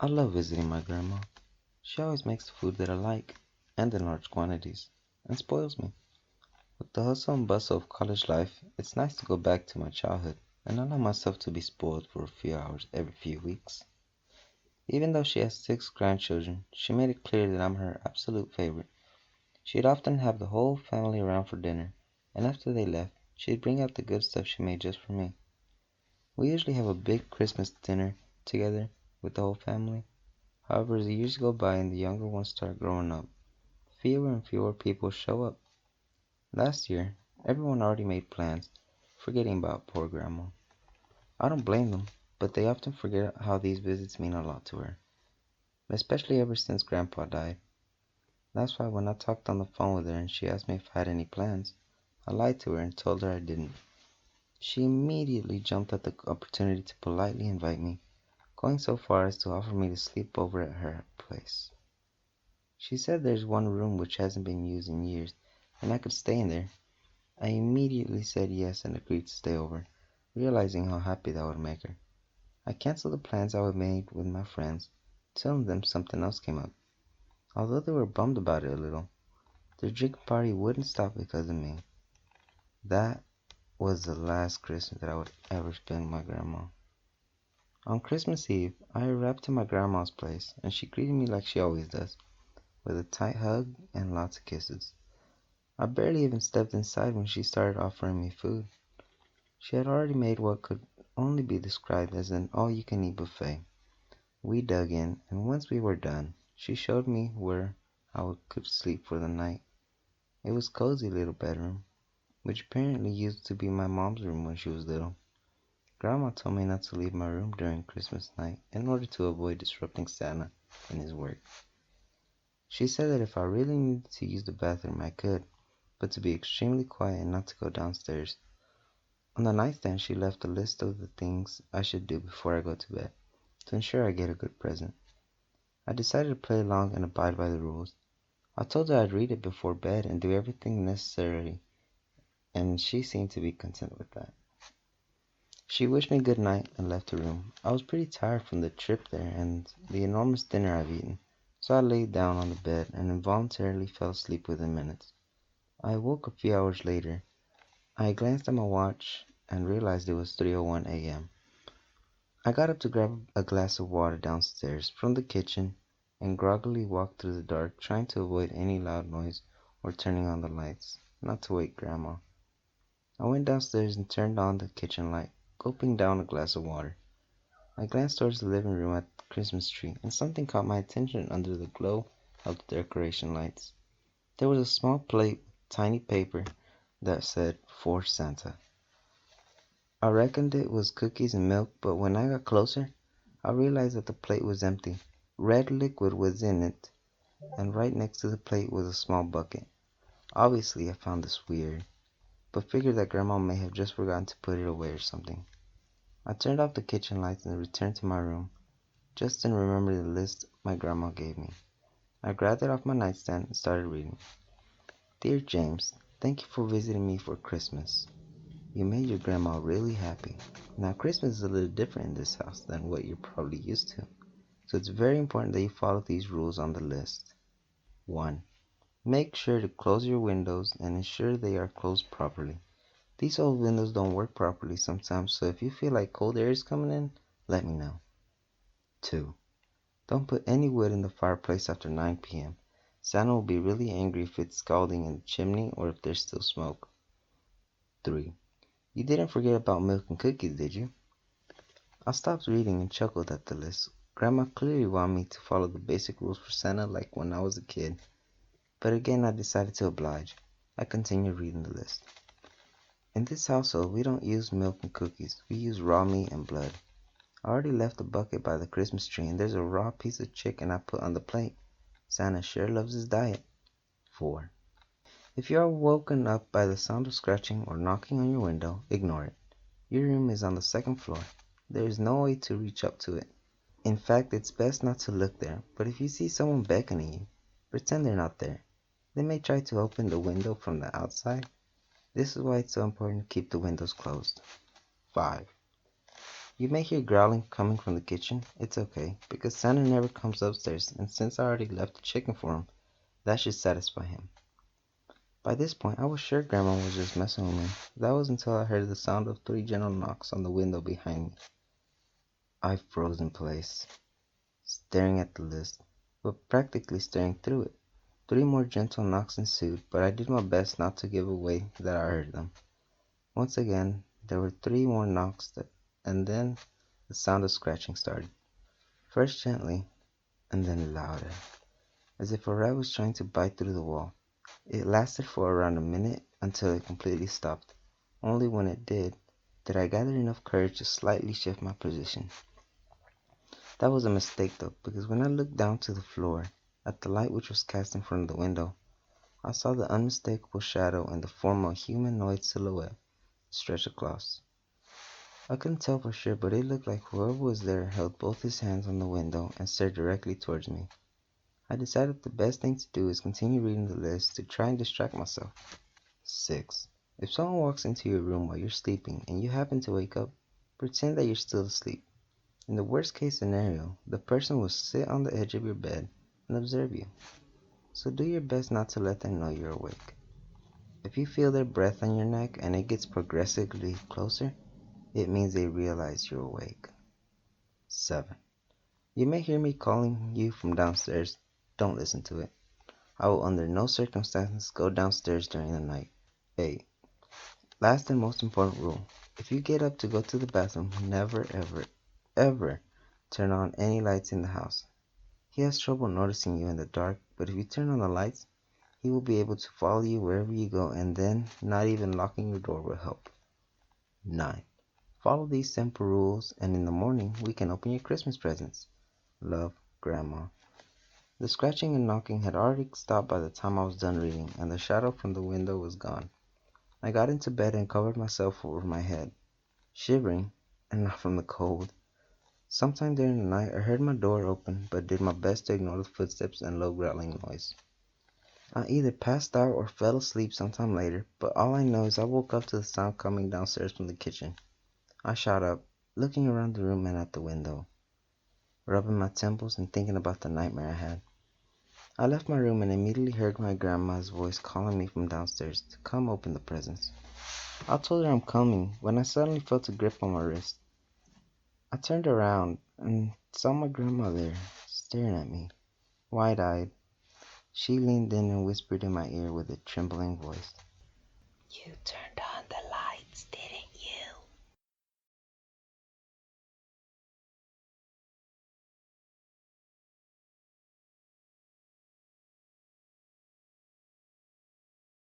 I love visiting my grandma. She always makes the food that I like, and in large quantities, and spoils me. With the hustle and bustle of college life, it's nice to go back to my childhood and allow myself to be spoiled for a few hours every few weeks. Even though she has six grandchildren, she made it clear that I'm her absolute favorite. She'd often have the whole family around for dinner, and after they left, she'd bring out the good stuff she made just for me. We usually have a big Christmas dinner together with the whole family. However, as the years go by and the younger ones start growing up, fewer and fewer people show up. Last year, everyone already made plans, forgetting about poor Grandma. I don't blame them, but they often forget how these visits mean a lot to her, especially ever since Grandpa died. That's why when I talked on the phone with her and she asked me if I had any plans, I lied to her and told her I didn't. She immediately jumped at the opportunity to politely invite me, going so far as to offer me to sleep over at her place. She said there's one room which hasn't been used in years, and I could stay in there. I immediately said yes and agreed to stay over, realizing how happy that would make her. I canceled the plans I had made with my friends, telling them something else came up. Although they were bummed about it a little, their drinking party wouldn't stop because of me. That was the last Christmas that I would ever spend with my grandma. On Christmas Eve, I arrived to my grandma's place, and she greeted me like she always does, with a tight hug and lots of kisses. I barely even stepped inside when she started offering me food. She had already made what could only be described as an all-you-can-eat buffet. We dug in, and once we were done, she showed me where I could sleep for the night. It was a cozy little bedroom, which apparently used to be my mom's room when she was little. Grandma told me not to leave my room during Christmas night in order to avoid disrupting Santa in his work. She said that if I really needed to use the bathroom, I could, but to be extremely quiet and not to go downstairs. On the nightstand, she left a list of the things I should do before I go to bed, to ensure I get a good present. I decided to play along and abide by the rules. I told her I'd read it before bed and do everything necessary, and she seemed to be content with that. She wished me good night and left the room. I was pretty tired from the trip there and the enormous dinner I've eaten, so I laid down on the bed and involuntarily fell asleep within minutes. I awoke a few hours later. I glanced at my watch and realized it was 3:01 a.m. I got up to grab a glass of water downstairs from the kitchen and groggily walked through the dark, trying to avoid any loud noise or turning on the lights, not to wake Grandma. I went downstairs and turned on the kitchen light, gulping down a glass of water. I glanced towards the living room at the Christmas tree, and something caught my attention under the glow of the decoration lights. There was a small plate with tiny paper that said, "For Santa." I reckoned it was cookies and milk, but when I got closer, I realized that the plate was empty. Red liquid was in it, and right next to the plate was a small bucket. Obviously, I found this weird, but figured that Grandma may have just forgotten to put it away or something. I turned off the kitchen lights and returned to my room, just then remembered the list my grandma gave me. I grabbed it off my nightstand and started reading. "Dear James, thank you for visiting me for Christmas. You made your grandma really happy. Now, Christmas is a little different in this house than what you're probably used to, so it's very important that you follow these rules on the list. 1. Make sure to close your windows and ensure they are closed properly. These old windows don't work properly sometimes, so if you feel like cold air is coming in, let me know. 2. Don't put any wood in the fireplace after 9 p.m. Santa will be really angry if it's scalding in the chimney or if there's still smoke. 3. You didn't forget about milk and cookies, did you?" I stopped reading and chuckled at the list. Grandma clearly wanted me to follow the basic rules for Santa like when I was a kid. But again, I decided to oblige. I continued reading the list. "In this household, we don't use milk and cookies. We use raw meat and blood. I already left the bucket by the Christmas tree, and there's a raw piece of chicken I put on the plate. Santa sure loves his diet." 4. If you are woken up by the sound of scratching or knocking on your window, ignore it. Your room is on the second floor. There is no way to reach up to it. In fact, it's best not to look there, but if you see someone beckoning you, pretend they're not there. They may try to open the window from the outside. This is why it's so important to keep the windows closed. 5. You may hear growling coming from the kitchen. It's okay, because Santa never comes upstairs, and since I already left the chicken for him, that should satisfy him. By this point, I was sure Grandma was just messing with me. That was until I heard the sound of 3 gentle knocks on the window behind me. I froze in place, staring at the list, but practically staring through it. 3 more gentle knocks ensued, but I did my best not to give away that I heard them. Once again, there were 3 more knocks, and then the sound of scratching started. First gently, and then louder, as if a rat was trying to bite through the wall. It lasted for around a minute until it completely stopped. Only when it did I gather enough courage to slightly shift my position. That was a mistake though, because when I looked down to the floor, at the light which was cast in front of the window, I saw the unmistakable shadow in the form of a humanoid silhouette stretched across. I couldn't tell for sure, but it looked like whoever was there held both his hands on the window and stared directly towards me. I decided the best thing to do is continue reading the list to try and distract myself. 6. If someone walks into your room while you're sleeping and you happen to wake up, pretend that you're still asleep. In the worst case scenario, the person will sit on the edge of your bed and observe you. So do your best not to let them know you're awake. If you feel their breath on your neck and it gets progressively closer, it means they realize you're awake. 7. You may hear me calling you from downstairs. Don't listen to it. I will under no circumstances go downstairs during the night. 8. Last and most important rule. If you get up to go to the bathroom, never ever, ever turn on any lights in the house. He has trouble noticing you in the dark, but if you turn on the lights, he will be able to follow you wherever you go, and then not even locking your door will help. 9. Follow these simple rules, and in the morning we can open your Christmas presents. Love, Grandma. The scratching and knocking had already stopped by the time I was done reading, and the shadow from the window was gone. I got into bed and covered myself over my head, shivering, and not from the cold. Sometime during the night I heard my door open, but did my best to ignore the footsteps and low growling noise. I either passed out or fell asleep sometime later, but all I know is I woke up to the sound coming downstairs from the kitchen. I shot up, looking around the room and at the window, rubbing my temples and thinking about the nightmare I had. I left my room and immediately heard my grandma's voice calling me from downstairs to come open the presents. I told her I'm coming when I suddenly felt a grip on my wrist. I turned around and saw my grandma there, staring at me, wide-eyed. She leaned in and whispered in my ear with a trembling voice, "You turned